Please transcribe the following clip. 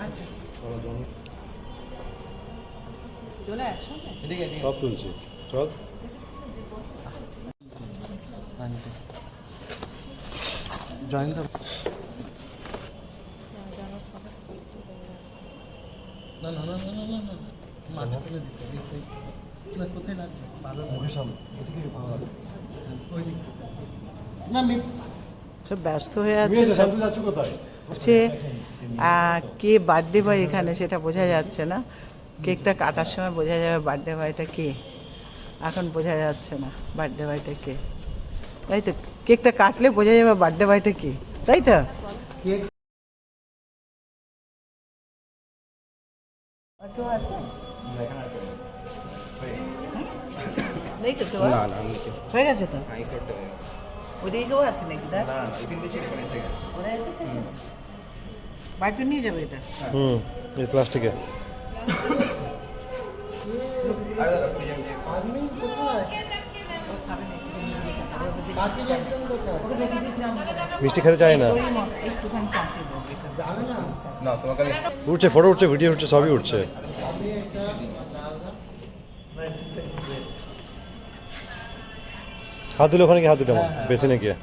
আচ্ছা চলে একসঙ্গে সব তুলছি চল। জয়েন তো না না না না না না না মাঝখানে দিতে এই সাইড কোথায় লাগবে ভালো মুখের সামনে ওই দিকটা না আমি সব ব্যস্ত হয়ে আছে সব হচ্ছে কে বার্থডে বয় এখানে সেটা বোঝা যাচ্ছে না। কেকটা কাটার সময় বোঝা যাবে বার্থডে বয়টা কে, এখন বোঝা যাচ্ছে না বার্থডে বয়টা কে। তাই তো কেকটা কাটলে বোঝা যাবে বার্থডে বয়টা কে, তাই তো। কেক নেই তো কেউ? হয়ে গেছে তো ওদিকে কেউ আছে নাকি? ওরা এসেছে বাড়িতে নিয়ে যাবে এটা। এই প্লাস্টিকে আপনি কোথায় বাকি লোকজন কোথায় মিষ্টি খেতে চায় না। একটুখানি চামচে দেবো জানে না উঠছে, ফটো উঠছে, ভিডিও উঠছে, সবই উঠছে। আমি একটা হাত দিলে ওখানে গিয়ে হাত দিতে বেসিনে গিয়ে